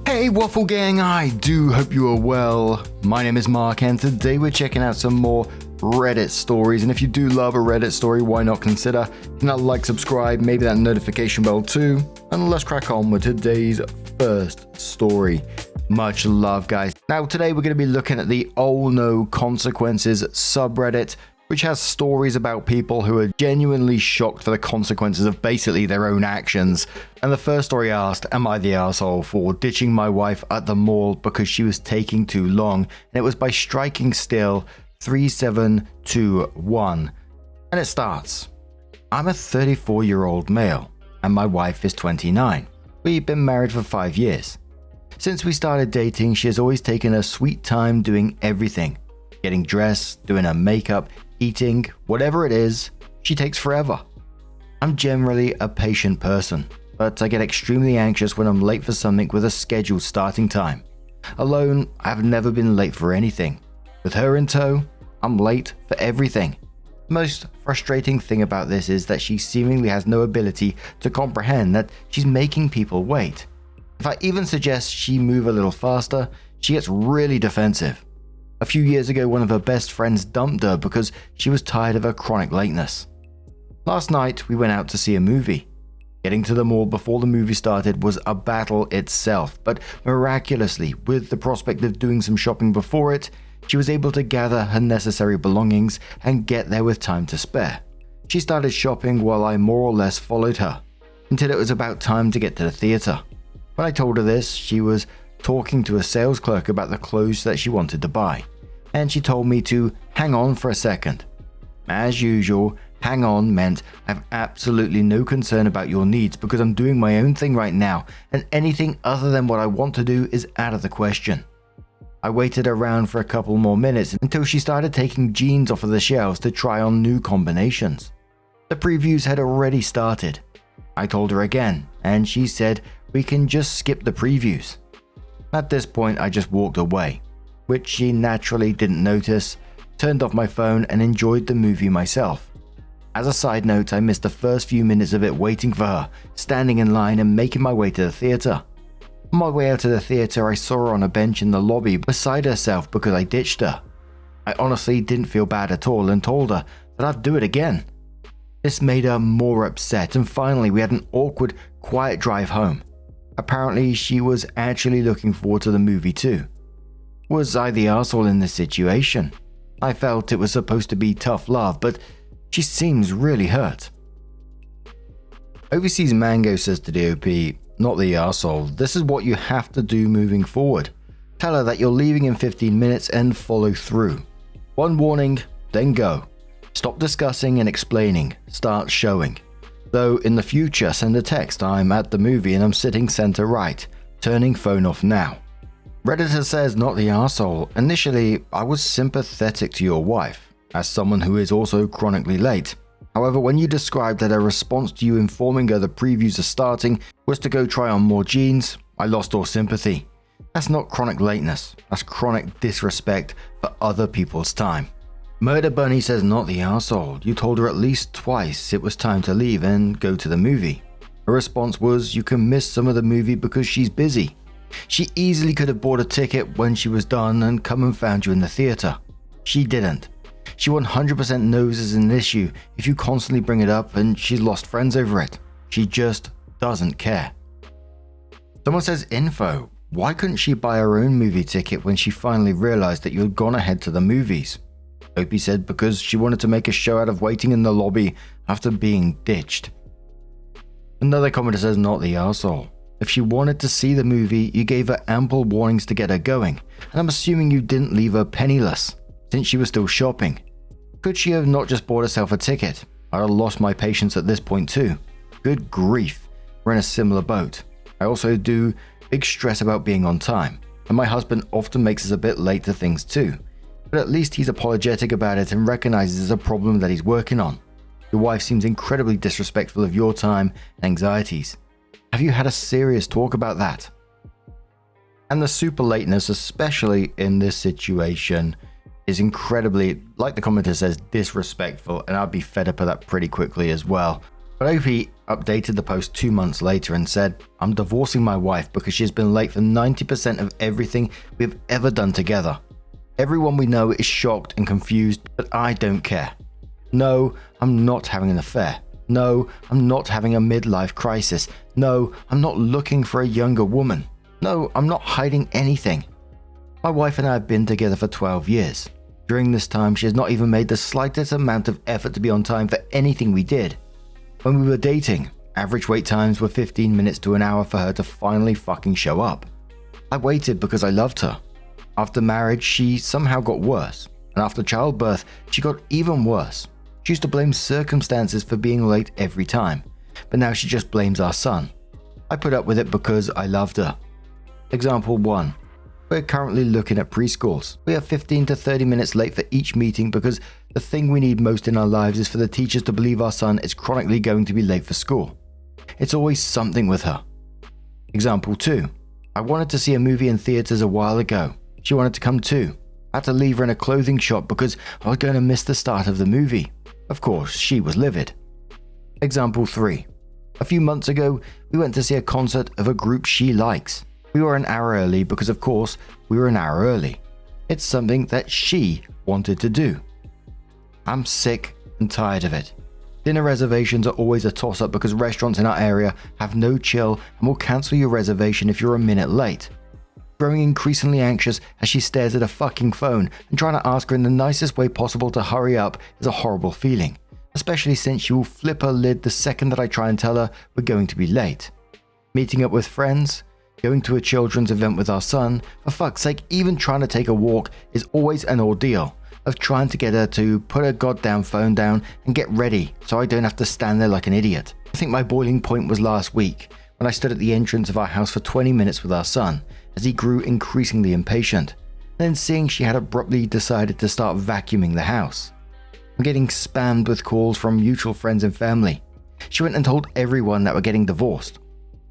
Hey Waffle Gang, I do hope you are well. My name is Mark and today we're checking out some more Reddit stories, and if you do love a Reddit story, why not consider hitting that like, subscribe, maybe that notification bell too, and let's crack on with today's first story. Much love, guys. Now today we're going to be looking at the OhNoConsequences subreddit, which has stories about people who are genuinely shocked for the consequences of basically their own actions. And the first story asked, am I the asshole for ditching my wife at the mall because she was taking too long? And it was by Striking Still 3721. And it starts, I'm a 34-year-old male and my wife is 29. We've been married for 5 years. Since we started dating, she has always taken her sweet time doing everything. Getting dressed, doing her makeup, eating, whatever it is, she takes forever. I'm generally a patient person, but I get extremely anxious when I'm late for something with a scheduled starting time. Alone, I've never been late for anything. With her in tow, I'm late for everything. The most frustrating thing about this is that she seemingly has no ability to comprehend that she's making people wait. If I even suggest she move a little faster, she gets really defensive. A few years ago, one of her best friends dumped her because she was tired of her chronic lateness. Last night, we went out to see a movie. Getting to the mall before the movie started was a battle itself, but miraculously, with the prospect of doing some shopping before it, she was able to gather her necessary belongings and get there with time to spare. She started shopping while I more or less followed her, until it was about time to get to the theater. When I told her this, she was talking to a sales clerk about the clothes that she wanted to buy, and she told me to hang on for a second. As usual, hang on meant I have absolutely no concern about your needs because I'm doing my own thing right now, and anything other than what I want to do is out of the question. I waited around for a couple more minutes until she started taking jeans off of the shelves to try on new combinations. The previews had already started. I told her again, and she said we can just skip the previews. At this point, I just walked away, which she naturally didn't notice, turned off my phone and enjoyed the movie myself. As a side note, I missed the first few minutes of it waiting for her, standing in line and making my way to the theater. On my way out of the theater, I saw her on a bench in the lobby beside herself because I ditched her. I honestly didn't feel bad at all and told her that I'd do it again. This made her more upset, and finally we had an awkward, quiet drive home. Apparently, she was actually looking forward to the movie too. Was I the asshole in this situation? I felt it was supposed to be tough love, but she seems really hurt. Overseas Mango says to the OP, not the asshole, this is what you have to do moving forward. Tell her that you're leaving in 15 minutes and follow through. One warning, then go. Stop discussing and explaining, start showing. Though in the future, send a text, I'm at the movie and I'm sitting center right, turning phone off now. Redditor says not the arsehole. Initially, I was sympathetic to your wife, as someone who is also chronically late. However, when you described that her response to you informing her the previews are starting was to go try on more jeans, I lost all sympathy. That's not chronic lateness, that's chronic disrespect for other people's time. Murder Bunny says not the arsehole. You told her at least twice it was time to leave and go to the movie. Her response was you can miss some of the movie because she's busy. She easily could have bought a ticket when she was done and come and found you in the theater. She didn't. She 100% knows it's an issue if you constantly bring it up, and she's lost friends over it. She just doesn't care. Someone says info. Why couldn't she buy her own movie ticket when she finally realized that you had gone ahead to the movies? Opie said because she wanted to make a show out of waiting in the lobby after being ditched. Another commenter says not the arsehole. If she wanted to see the movie, you gave her ample warnings to get her going, and I'm assuming you didn't leave her penniless, since she was still shopping. Could she have not just bought herself a ticket? I'd have lost my patience at this point too. Good grief, we're in a similar boat. I also do big stress about being on time, and my husband often makes us a bit late to things too. But at least he's apologetic about it and recognizes it's a problem that he's working on. Your wife seems incredibly disrespectful of your time and anxieties. Have you had a serious talk about that? And the super lateness, especially in this situation, is incredibly, like the commenter says, disrespectful, and I'd be fed up of that pretty quickly as well. But OP updated the post 2 months later and said, "I'm divorcing my wife because she's been late for 90% of everything we've ever done together. Everyone we know is shocked and confused, but I don't care. No, I'm not having an affair. No, I'm not having a midlife crisis. No, I'm not looking for a younger woman. No, I'm not hiding anything. My wife and I have been together for 12 years. During this time, she has not even made the slightest amount of effort to be on time for anything we did. When we were dating, average wait times were 15 minutes to an hour for her to finally fucking show up. I waited because I loved her. After marriage, she somehow got worse, and after childbirth, she got even worse. She used to blame circumstances for being late every time, but now she just blames our son. I put up with it because I loved her." Example 1. We're currently looking at preschools. We are 15 to 30 minutes late for each meeting because the thing we need most in our lives is for the teachers to believe our son is chronically going to be late for school. It's always something with her. Example 2. I wanted to see a movie in theaters a while ago. She wanted to come too. I had to leave her in a clothing shop because I was going to miss the start of the movie. Of course, she was livid. Example 3. A few months ago, we went to see a concert of a group she likes. We were an hour early because, of course, we were an hour early. It's something that she wanted to do. I'm sick and tired of it. Dinner reservations are always a toss-up because restaurants in our area have no chill and will cancel your reservation if you're a minute late. Growing increasingly anxious as she stares at a fucking phone and trying to ask her in the nicest way possible to hurry up is a horrible feeling, especially since she will flip her lid the second that I try and tell her we're going to be late. Meeting up with friends, going to a children's event with our son, for fuck's sake, even trying to take a walk is always an ordeal of trying to get her to put her goddamn phone down and get ready so I don't have to stand there like an idiot. I think my boiling point was last week when I stood at the entrance of our house for 20 minutes with our son as he grew increasingly impatient, then seeing she had abruptly decided to start vacuuming the house. I'm getting spammed with calls from mutual friends and family. She went and told everyone that we're getting divorced.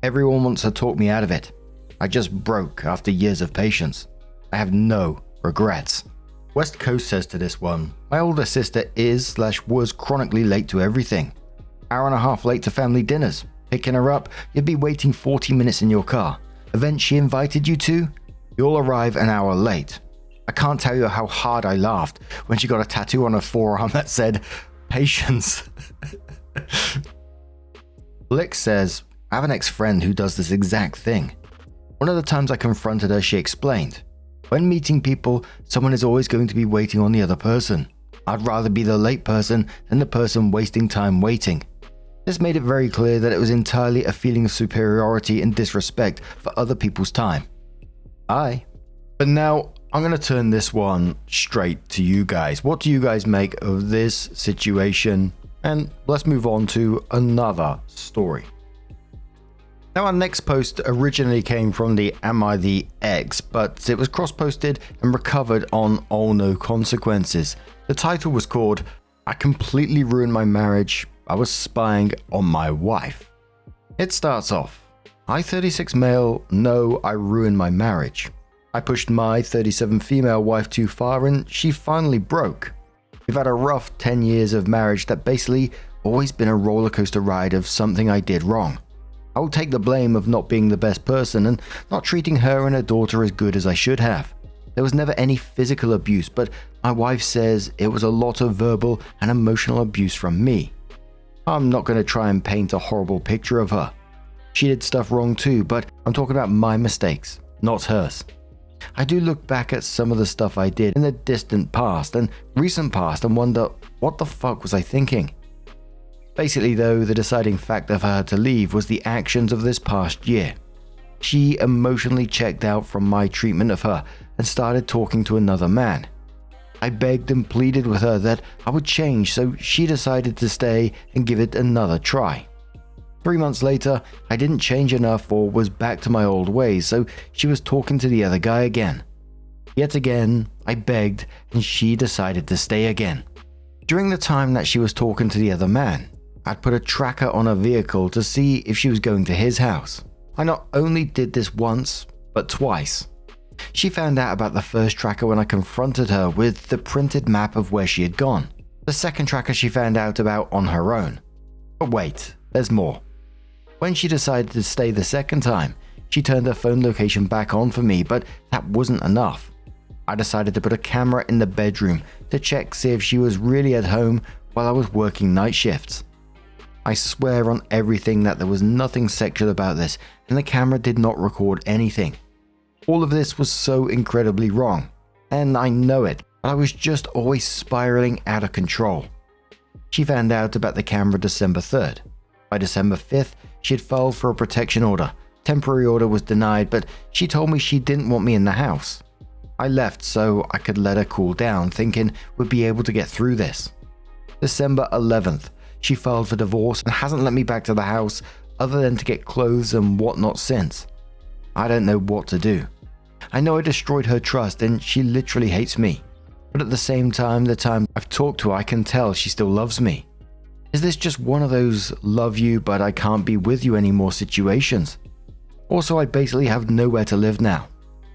Everyone wants to talk me out of it. I just broke after years of patience. I have no regrets. West Coast says to this one, my older sister is/was chronically late to everything. Hour and a half late to family dinners. Picking her up, you'd be waiting 40 minutes in your car. Event she invited you to, you'll arrive an hour late. I can't tell you how hard I laughed when she got a tattoo on her forearm that said, patience. Lick says, I have an ex-friend who does this exact thing. One of the times I confronted her, she explained, when meeting people, someone is always going to be waiting on the other person. I'd rather be the late person than the person wasting time waiting. This made it very clear that it was entirely a feeling of superiority and disrespect for other people's time. Aye. But now, I'm going to turn this one straight to you guys. What do you guys make of this situation? And let's move on to another story. Now, our next post originally came from the Am I the Ex, but it was cross-posted and recovered on OhNoConsequences. The title was called, I completely ruined my marriage. I was spying on my wife. It starts off, I 36 male know I ruined my marriage. I pushed my 37 female wife too far and she finally broke. We've had a rough 10 years of marriage that basically always been a roller coaster ride of something I did wrong. I will take the blame of not being the best person and not treating her and her daughter as good as I should have. There was never any physical abuse, but my wife says it was a lot of verbal and emotional abuse from me. I'm not going to try and paint a horrible picture of her. She did stuff wrong too, but I'm talking about my mistakes, not hers. I do look back at some of the stuff I did in the distant past and recent past and wonder, what the fuck was I thinking? Basically though, the deciding factor for her to leave was the actions of this past year. She emotionally checked out from my treatment of her and started talking to another man. I begged and pleaded with her that I would change, so she decided to stay and give it another try. 3 months later, I didn't change enough or was back to my old ways, so she was talking to the other guy again. Yet again, I begged and she decided to stay again. During the time that she was talking to the other man, I'd put a tracker on her vehicle to see if she was going to his house. I not only did this once, but twice. She found out about the first tracker when I confronted her with the printed map of where she had gone. The second tracker she found out about on her own. But wait, there's more. When she decided to stay the second time, she turned her phone location back on for me, but that wasn't enough. I decided to put a camera in the bedroom to check see if she was really at home while I was working night shifts. I swear on everything that there was nothing sexual about this, and the camera did not record anything. All of this was so incredibly wrong, and I know it, but I was just always spiraling out of control. She found out about the camera December 3rd. By December 5th, she had filed for a protection order. Temporary order was denied, but she told me she didn't want me in the house. I left so I could let her cool down, thinking we'd be able to get through this. December 11th, she filed for divorce and hasn't let me back to the house other than to get clothes and whatnot since. I don't know what to do. I know I destroyed her trust and she literally hates me. But at the same time, the time I've talked to her, I can tell she still loves me. Is this just one of those love you but I can't be with you anymore situations? Also, I basically have nowhere to live now.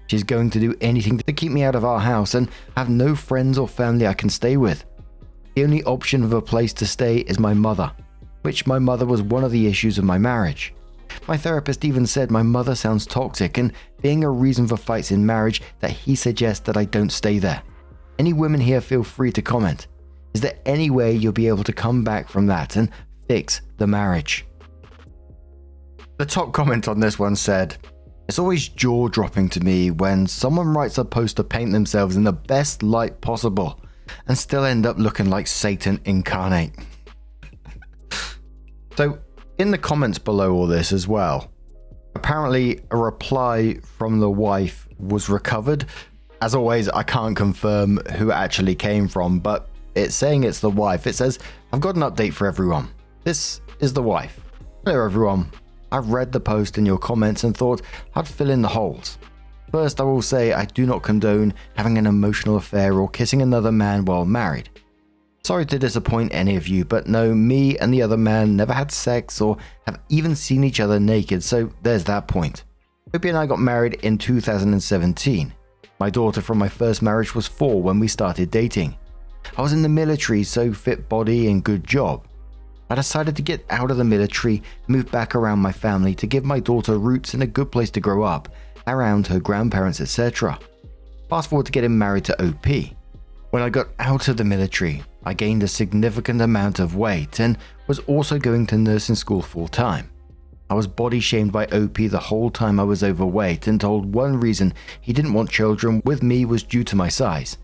She's going to do anything to keep me out of our house and have no friends or family I can stay with. The only option of a place to stay is my mother, which my mother was one of the issues of my marriage. My therapist even said my mother sounds toxic and being a reason for fights in marriage that he suggests that I don't stay there. Any women here feel free to comment. Is there any way you'll be able to come back from that and fix the marriage? The top comment on this one said, "It's always jaw-dropping to me when someone writes a post to paint themselves in the best light possible and still end up looking like Satan incarnate." So, in the comments below all this as well, apparently a reply from the wife was recovered. As always, I can't confirm who it actually came from, but it's saying it's the wife. It says, "I've got an update for everyone. This is the wife. Hello everyone. I've read the post in your comments and thought I'd fill in the holes. First, I will say I do not condone having an emotional affair or kissing another man while married. Sorry to disappoint any of you, but no, me and the other man never had sex or have even seen each other naked, so there's that point. Opie and I got married in 2017. My daughter from my first marriage was 4 when we started dating. I was in the military, so fit body and good job. I decided to get out of the military, move back around my family to give my daughter roots and a good place to grow up, around her grandparents, etc. Fast forward to getting married to OP. When I got out of the military, I gained a significant amount of weight and was also going to nursing school full time. I was body shamed by OP the whole time I was overweight and told one reason he didn't want children with me was due to my size.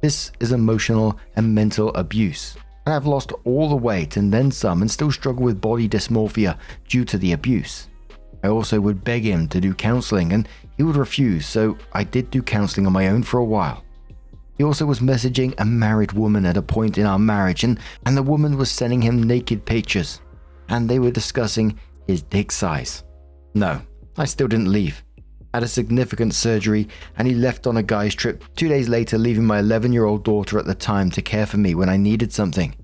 This is emotional and mental abuse. And I've lost all the weight and then some and still struggle with body dysmorphia due to the abuse. I also would beg him to do counseling and he would refuse, so I did do counseling on my own for a while. He also was messaging a married woman at a point in our marriage and the woman was sending him naked pictures and they were discussing his dick size. No, I still didn't leave. I had a significant surgery and he left on a guy's trip 2 days later, leaving my 11-year-old daughter at the time to care for me when I needed something.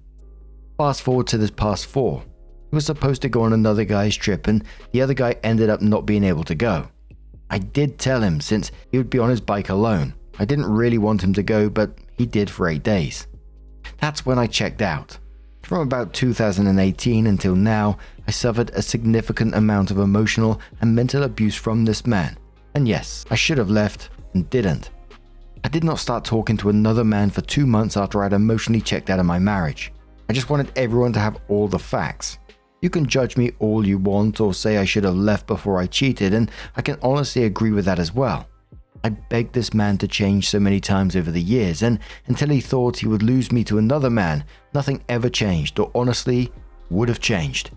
Fast forward to this past fall. He was supposed to go on another guy's trip and the other guy ended up not being able to go. I did tell him since he would be on his bike alone. I didn't really want him to go, but he did for 8 days. That's when I checked out. From about 2018 until now, I suffered a significant amount of emotional and mental abuse from this man. And yes, I should have left and didn't. I did not start talking to another man for 2 months after I'd emotionally checked out of my marriage. I just wanted everyone to have all the facts. You can judge me all you want or say I should have left before I cheated, and I can honestly agree with that as well. I begged this man to change so many times over the years, and until he thought he would lose me to another man, nothing ever changed or honestly would have changed.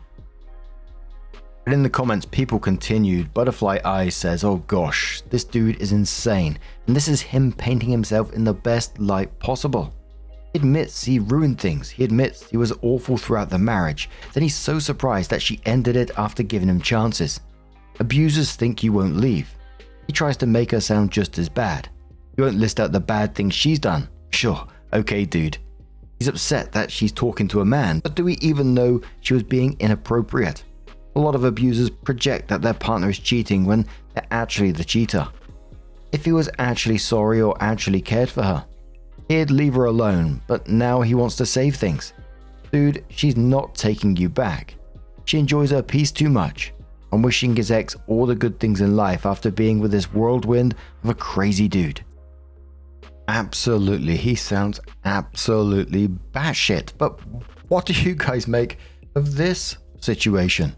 But in the comments, people continued. Butterfly Eyes says, "Oh gosh, this dude is insane, and this is him painting himself in the best light possible. He admits he ruined things, he admits he was awful throughout the marriage, then he's so surprised that she ended it after giving him chances. Abusers think you won't leave. He tries to make her sound just as bad. You won't list out the bad things she's done. Sure, okay dude. He's upset that she's talking to a man, but do we even know she was being inappropriate? A lot of abusers project that their partner is cheating when they're actually the cheater. If he was actually sorry or actually cared for her, he'd leave her alone, but now he wants to save things. Dude, she's not taking you back. She enjoys her peace too much. I'm wishing his ex all the good things in life after being with this whirlwind of a crazy dude. Absolutely, he sounds absolutely batshit. But what do you guys make of this situation?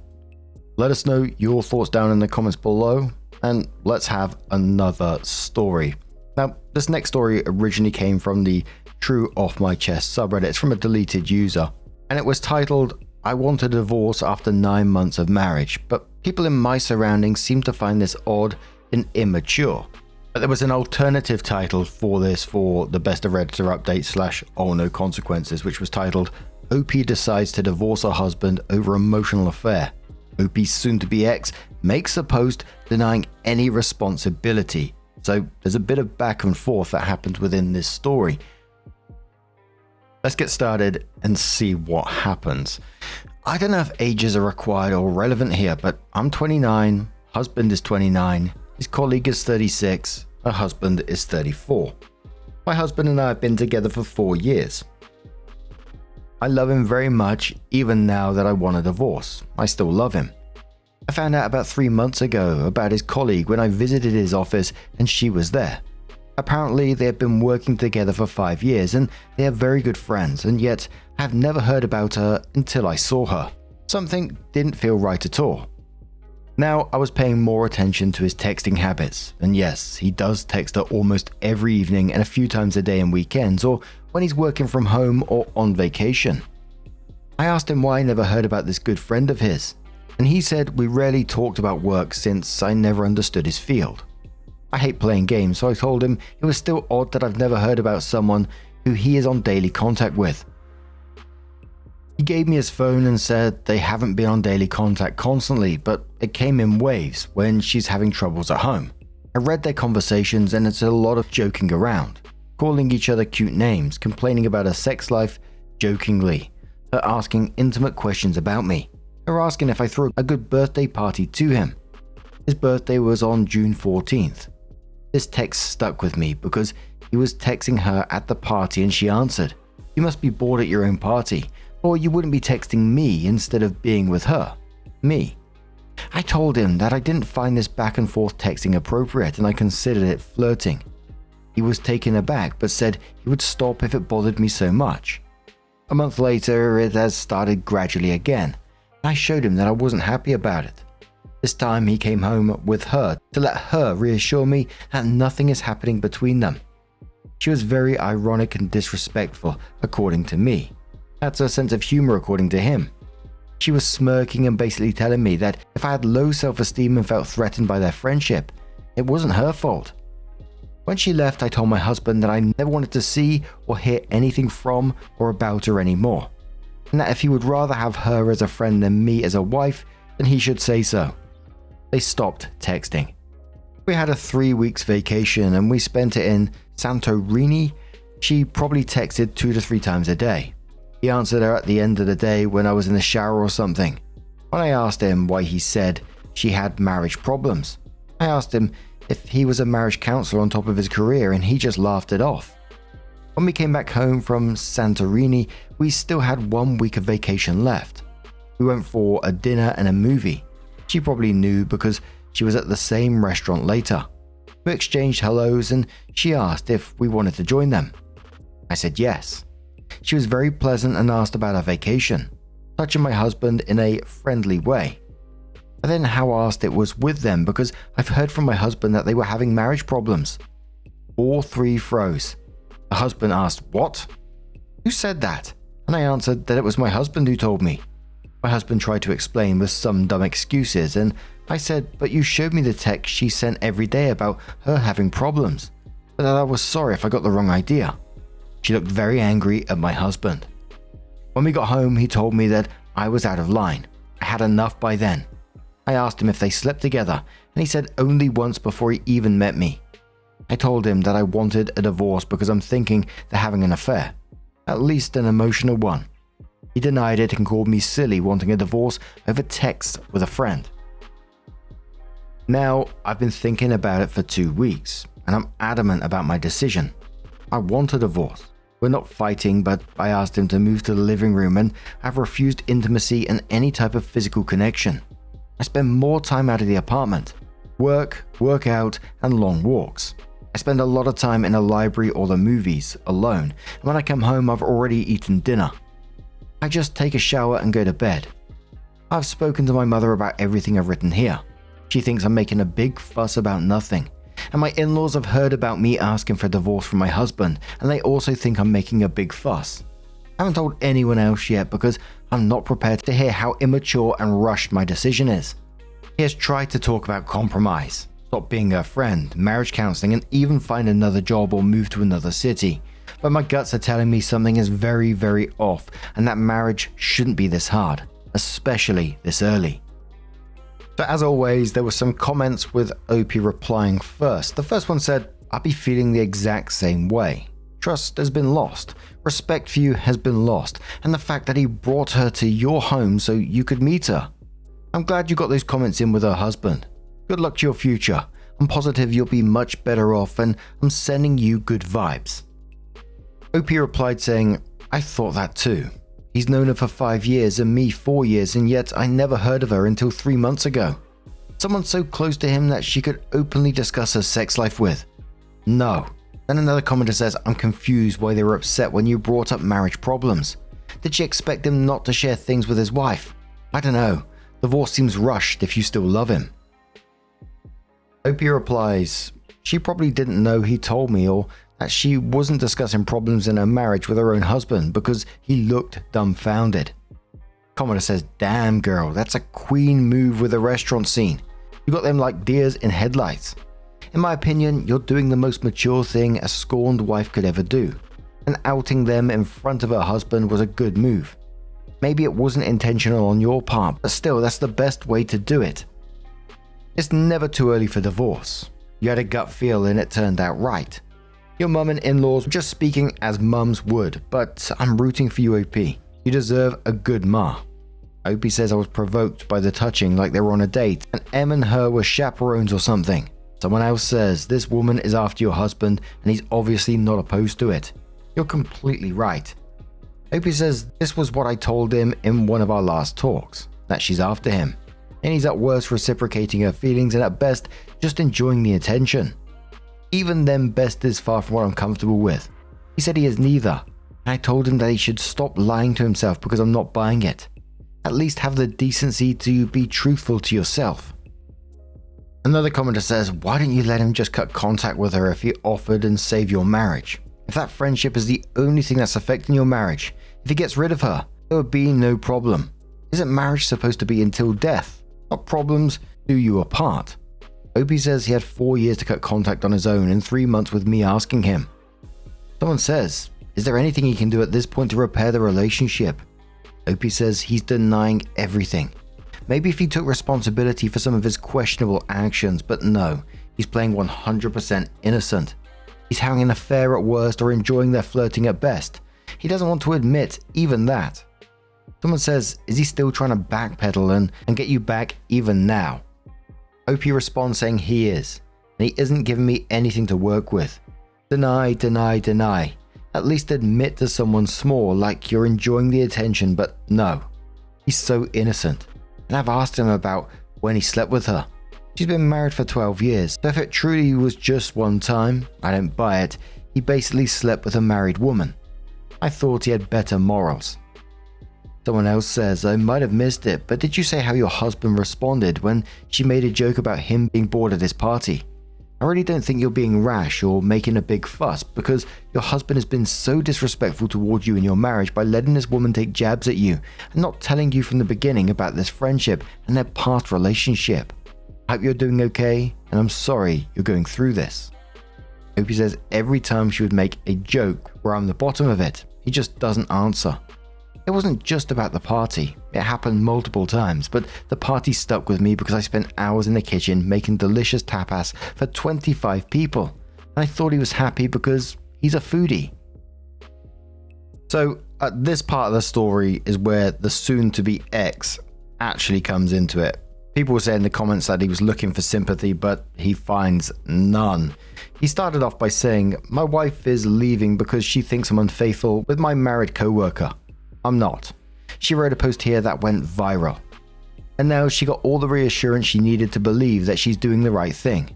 Let us know your thoughts down in the comments below, and let's have another story. Now, this next story originally came from the True Off My Chest subreddit. It's from a deleted user, and it was titled, "I want a divorce after 9 months of marriage, but people in my surroundings seem to find this odd and immature." But there was an alternative title for this for the Best of Redditor update / OhNoConsequences, which was titled, "OP decides to divorce her husband over emotional affair. OP's soon-to-be ex makes a post denying any responsibility." So there's a bit of back and forth that happened within this story. Let's get started and see what happens. I don't know if ages are required or relevant here, but I'm 29, husband is 29, his colleague is 36, her husband is 34. My husband and I have been together for 4 years. I love him very much, even now that I want a divorce. I still love him. I found out about 3 months ago about his colleague when I visited his office and she was there. Apparently they have been working together for 5 years and they are very good friends, and yet I have never heard about her until I saw her. Something didn't feel right at all. Now I was paying more attention to his texting habits, and yes, he does text her almost every evening and a few times a day on weekends or when he's working from home or on vacation. I asked him why I never heard about this good friend of his, and he said we rarely talked about work since I never understood his field. I hate playing games, so I told him it was still odd that I've never heard about someone who he is on daily contact with. He gave me his phone and said they haven't been on daily contact constantly, but it came in waves when she's having troubles at home. I read their conversations and it's a lot of joking around, calling each other cute names, complaining about her sex life jokingly, her asking intimate questions about me, her asking if I threw a good birthday party to him. His birthday was on June 14th. This text stuck with me because he was texting her at the party and she answered, "You must be bored at your own party, or you wouldn't be texting me instead of being with her." Me. I told him that I didn't find this back and forth texting appropriate and I considered it flirting. He was taken aback but said he would stop if it bothered me so much. A month later, it has started gradually again. I showed him that I wasn't happy about it. This time he came home with her to let her reassure me that nothing is happening between them. She was very ironic and disrespectful, according to me. That's her sense of humor, according to him. She was smirking and basically telling me that if I had low self-esteem and felt threatened by their friendship, it wasn't her fault. When she left, I told my husband that I never wanted to see or hear anything from or about her anymore, and that if he would rather have her as a friend than me as a wife, then he should say so. They stopped texting. We had a 3 weeks vacation and we spent it in Santorini. She probably texted 2 to 3 times a day. He answered her at the end of the day when I was in the shower or something. When I asked him why, he said she had marriage problems. I asked him if he was a marriage counselor on top of his career and he just laughed it off. When we came back home from Santorini, we still had 1 week of vacation left. We went for a dinner and a movie. She probably knew because she was at the same restaurant later. We exchanged hellos and she asked if we wanted to join them. I said yes. She was very pleasant and asked about our vacation, touching my husband in a friendly way. I then asked it was with them because I've heard from my husband that they were having marriage problems. All 3 froze. The husband asked, "What? Who said that?" And I answered that it was my husband who told me. My husband tried to explain with some dumb excuses, and I said, "But you showed me the text she sent every day about her having problems, but that I was sorry if I got the wrong idea." She looked very angry at my husband. When we got home, he told me that I was out of line. I had enough by then. I asked him if they slept together, and he said only once before he even met me. I told him that I wanted a divorce because I'm thinking they're having an affair, at least an emotional one. He denied it and called me silly wanting a divorce over text with a friend. Now, I've been thinking about it for 2 weeks, and I'm adamant about my decision. I want a divorce. We're not fighting, but I asked him to move to the living room and I've refused intimacy and any type of physical connection. I spend more time out of the apartment. Work, workout, and long walks. I spend a lot of time in a library or the movies, alone, and when I come home I've already eaten dinner. I just take a shower and go to bed. I've spoken to my mother about everything I've written here. She thinks I'm making a big fuss about nothing. And my in-laws have heard about me asking for a divorce from my husband, and they also think I'm making a big fuss. I haven't told anyone else yet because I'm not prepared to hear how immature and rushed my decision is. He has tried to talk about compromise, stop being her friend, marriage counseling, and even find another job or move to another city. But my guts are telling me something is very, very off, and that marriage shouldn't be this hard, especially this early. So as always, there were some comments with OP replying first. The first one said, "I'd be feeling the exact same way. Trust has been lost, respect for you has been lost, and the fact that he brought her to your home so you could meet her. I'm glad you got those comments in with her husband. Good luck to your future. I'm positive you'll be much better off and I'm sending you good vibes." OP replied saying, "I thought that too. He's known her for 5 years and me 4 years, and yet I never heard of her until 3 months ago. Someone so close to him that she could openly discuss her sex life with. No." Then another commenter says, "I'm confused why they were upset when you brought up marriage problems. Did she expect him not to share things with his wife? I don't know. Divorce seems rushed if you still love him." OP replies, "She probably didn't know he told me or that she wasn't discussing problems in her marriage with her own husband because he looked dumbfounded." Commenter says, "Damn girl, that's a queen move with the restaurant scene. You got them like deers in headlights. In my opinion, you're doing the most mature thing a scorned wife could ever do, and outing them in front of her husband was a good move. Maybe it wasn't intentional on your part, but still, that's the best way to do it. It's never too early for divorce. You had a gut feel and it turned out right. Your mum and in-laws were just speaking as mums would, but I'm rooting for you, OP. You deserve a good ma." OP says, "I was provoked by the touching like they were on a date, and Em and her were chaperones or something." Someone else says, "This woman is after your husband and he's obviously not opposed to it." You're completely right. OP says, "This was what I told him in one of our last talks, that she's after him. And he's at worst reciprocating her feelings and at best just enjoying the attention. Even then, best is far from what I'm comfortable with. He said he is neither, and I told him that he should stop lying to himself because I'm not buying it. At least have the decency to be truthful to yourself." Another commenter says, "Why didn't you let him just cut contact with her if he offered and save your marriage? If that friendship is the only thing that's affecting your marriage, if he gets rid of her, there would be no problem. Isn't marriage supposed to be until death? Not problems do you apart." OP says he had 4 years to cut contact on his own and 3 months with me asking him. Someone says, "Is there anything he can do at this point to repair the relationship?" OP says he's denying everything. Maybe if he took responsibility for some of his questionable actions, but no, he's playing 100% innocent. He's having an affair at worst or enjoying their flirting at best. He doesn't want to admit even that. Someone says, "Is he still trying to backpedal and get you back even now?" OP responds saying he is, and he isn't giving me anything to work with. Deny, deny, deny. At least admit to someone small like you're enjoying the attention, but no. He's so innocent. And I've asked him about when he slept with her. She's been married for 12 years, so if it truly was just one time, I don't buy it. He basically slept with a married woman. I thought he had better morals. Someone else says, "I might have missed it, but did you say how your husband responded when she made a joke about him being bored at his party? I really don't think you're being rash or making a big fuss because your husband has been so disrespectful towards you in your marriage by letting this woman take jabs at you and not telling you from the beginning about this friendship and their past relationship. I hope you're doing okay, and I'm sorry you're going through this." OP says every time she would make a joke where I'm the bottom of it, he just doesn't answer. It wasn't just about the party. It happened multiple times, but the party stuck with me because I spent hours in the kitchen making delicious tapas for 25 people, and I thought he was happy because he's a foodie. So this part of the story is where the soon-to-be ex actually comes into it. People were saying in the comments that he was looking for sympathy, but he finds none. He started off by saying, "My wife is leaving because she thinks I'm unfaithful with my married co-worker. I'm not." She wrote a post here that went viral. And now she got all the reassurance she needed to believe that she's doing the right thing.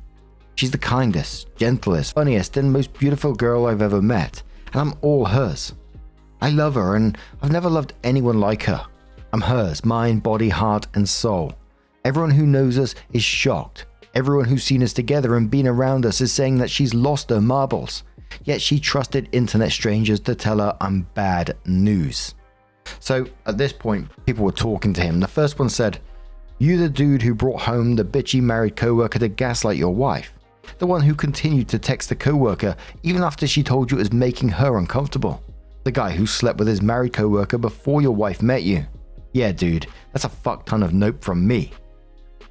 She's the kindest, gentlest, funniest, and most beautiful girl I've ever met, and I'm all hers. I love her, and I've never loved anyone like her. I'm hers, mind, body, heart, and soul. Everyone who knows us is shocked. Everyone who's seen us together and been around us is saying that she's lost her marbles. Yet she trusted internet strangers to tell her I'm bad news. So at this point, people were talking to him. The first one said, "You the dude who brought home the bitchy married coworker to gaslight your wife. The one who continued to text the coworker even after she told you it was making her uncomfortable. The guy who slept with his married coworker before your wife met you. Yeah, dude, that's a fuck ton of nope from me."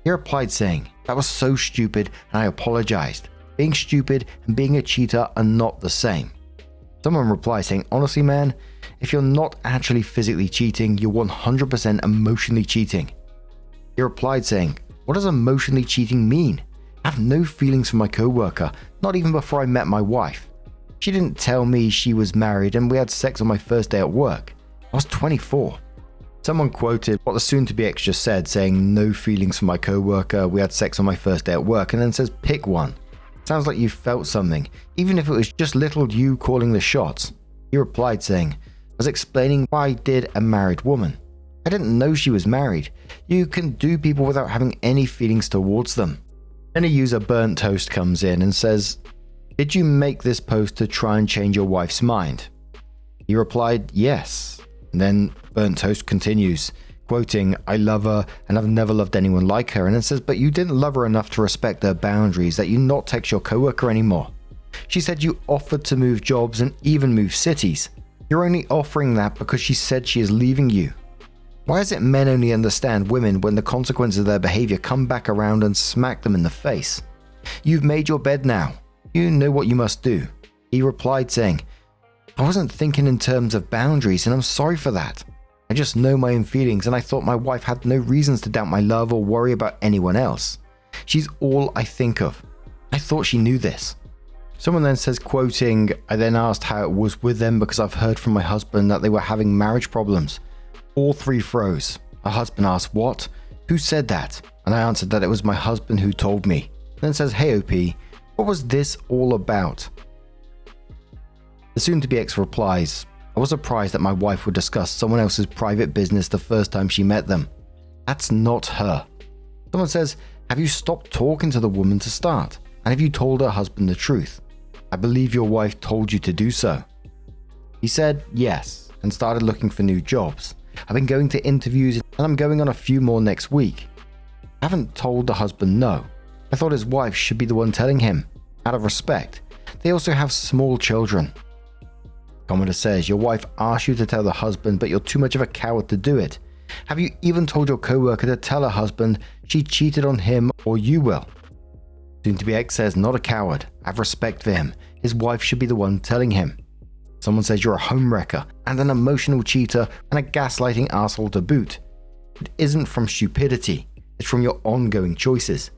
He replied saying, "That was so stupid and I apologized. Being stupid and being a cheater are not the same." Someone replied saying, "Honestly, man, if you're not actually physically cheating, you're 100% emotionally cheating." He replied saying, "What does emotionally cheating mean? I have no feelings for my coworker, not even before I met my wife. She didn't tell me she was married and we had sex on my first day at work. I was 24. Someone quoted what the soon-to-be ex just said, saying, "No feelings for my coworker, we had sex on my first day at work," and then says, "Pick one. Sounds like you felt something, even if it was just little you calling the shots." He replied saying, "I was explaining why I did a married woman. I didn't know she was married. You can do people without having any feelings towards them." Then a user Burnt Toast comes in and says, "Did you make this post to try and change your wife's mind?" He replied, "Yes." And then Burnt Toast continues, quoting, "I love her and I've never loved anyone like her," and it says, "But you didn't love her enough to respect her boundaries that you not text your coworker anymore. She said you offered to move jobs and even move cities. You're only offering that because she said she is leaving you. Why is it men only understand women when the consequences of their behavior come back around and smack them in the face? You've made your bed now. You know what you must do." He replied saying, "I wasn't thinking in terms of boundaries and I'm sorry for that. I just know my own feelings and I thought my wife had no reasons to doubt my love or worry about anyone else. She's all I think of. I thought she knew this." Someone then says, quoting, "I then asked how it was with them because I've heard from my husband that they were having marriage problems. All three froze. Her husband asked, 'What? Who said that?' And I answered that it was my husband who told me." Then says, "Hey OP, what was this all about?" The soon-to-be ex replies, "I was surprised that my wife would discuss someone else's private business the first time she met them. That's not her." Someone says, "Have you stopped talking to the woman to start? And have you told her husband the truth? I believe your wife told you to do so." He said yes, and started looking for new jobs. "I've been going to interviews and I'm going on a few more next week. I haven't told the husband no. I thought his wife should be the one telling him, out of respect. They also have small children." Commenter says, "Your wife asked you to tell the husband, but you're too much of a coward to do it. Have you even told your coworker to tell her husband she cheated on him or you will?" Soon-to-be ex says, "Not a coward. I have respect for him. His wife should be the one telling him." Someone says, "You're a homewrecker and an emotional cheater and a gaslighting asshole to boot. It isn't from stupidity. It's from your ongoing choices.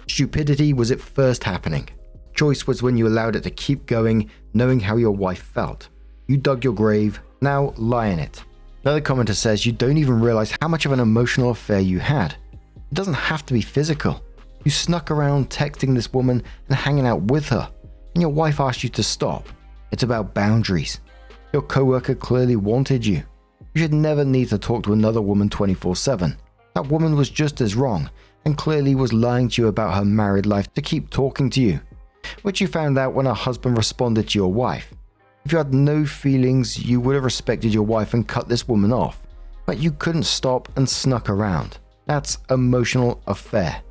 Stupidity was it first happening. Choice was when you allowed it to keep going, knowing how your wife felt. You dug your grave, now lie in it." Another commenter says, "You don't even realize how much of an emotional affair you had. It doesn't have to be physical. You snuck around texting this woman and hanging out with her, and your wife asked you to stop. It's about boundaries. Your coworker clearly wanted you. You should never need to talk to another woman 24/7. That woman was just as wrong, and clearly was lying to you about her married life to keep talking to you, which you found out when her husband responded to your wife. If you had no feelings, you would have respected your wife and cut this woman off, but you couldn't stop and snuck around. That's emotional affair."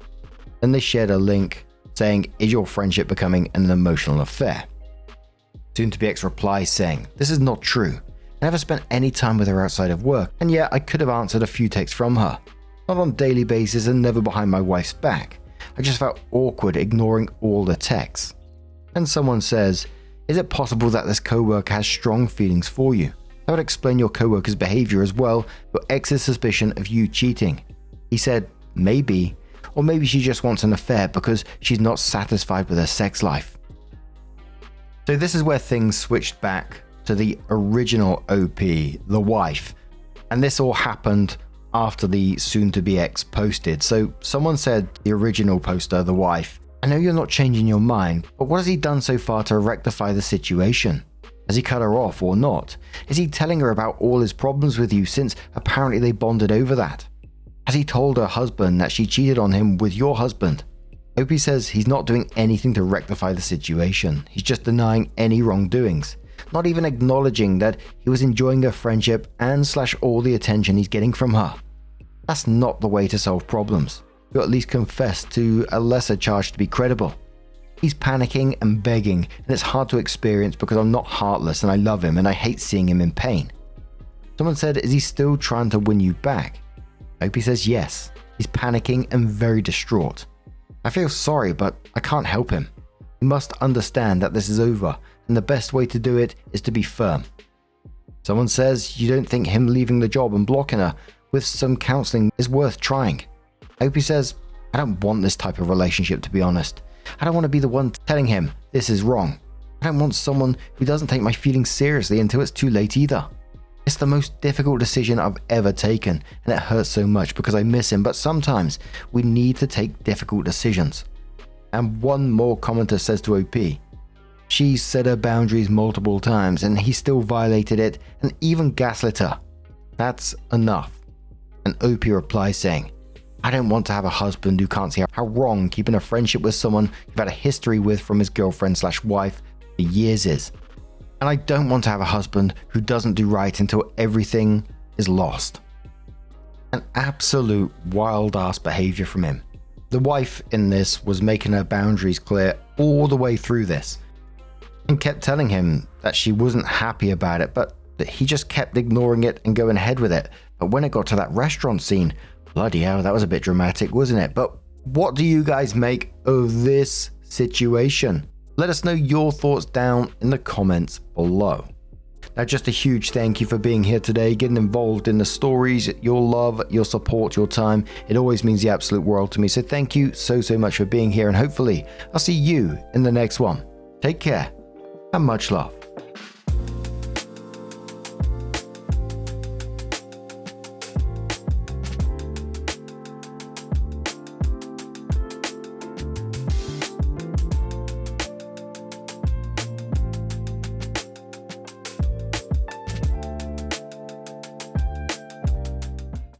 Then they shared a link saying, "Is your friendship becoming an emotional affair?" Soon-to-be ex replies saying, "This is not true. I never spent any time with her outside of work, and yet I could have answered a few texts from her. Not on a daily basis and never behind my wife's back. I just felt awkward ignoring all the texts." And someone says, "Is it possible that this coworker has strong feelings for you? That would explain your coworker's behavior as well, your ex's suspicion of you cheating." He said, "Maybe, or maybe she just wants an affair because she's not satisfied with her sex life. So this is where things switched back to the original OP, the wife, and this all happened after the soon-to-be ex posted. So someone said, the original poster, the wife, I know you're not changing your mind, but what has he done so far to rectify the situation? Has he cut her off or not? Is he telling her about all his problems with you since apparently they bonded over that? Has he told her husband that she cheated on him with your husband? Opie says he's not doing anything to rectify the situation. He's just denying any wrongdoings, not even acknowledging that he was enjoying her friendship and / all the attention he's getting from her. That's not the way to solve problems. You at least confess to a lesser charge to be credible. He's panicking and begging, and it's hard to experience because I'm not heartless and I love him and I hate seeing him in pain. Someone said, is he still trying to win you back? Opie says yes. He's panicking and very distraught. I feel sorry, but I can't help him. He must understand that this is over, and the best way to do it is to be firm. Someone says you don't think him leaving the job and blocking her with some counseling is worth trying. Opie says, I don't want this type of relationship, to be honest. I don't want to be the one telling him this is wrong. I don't want someone who doesn't take my feelings seriously until it's too late either. It's the most difficult decision I've ever taken, and it hurts so much because I miss him, but sometimes we need to take difficult decisions. And one more commenter says to OP, she set her boundaries multiple times and he still violated it and even gaslit her. That's enough. And OP replies saying, I don't want to have a husband who can't see how wrong keeping a friendship with someone you've had a history with from his girlfriend / wife for years is. And I don't want to have a husband who doesn't do right until everything is lost. An absolute wild-ass behavior from him. The wife in this was making her boundaries clear all the way through this and kept telling him that she wasn't happy about it, but that he just kept ignoring it and going ahead with it. But when it got to that restaurant scene, bloody hell, that was a bit dramatic, wasn't it? But what do you guys make of this situation? Let us know your thoughts down in the comments below. Now, just a huge thank you for being here today, getting involved in the stories, your love, your support, your time. It always means the absolute world to me. So thank you so much for being here, and hopefully I'll see you in the next one. Take care and much love.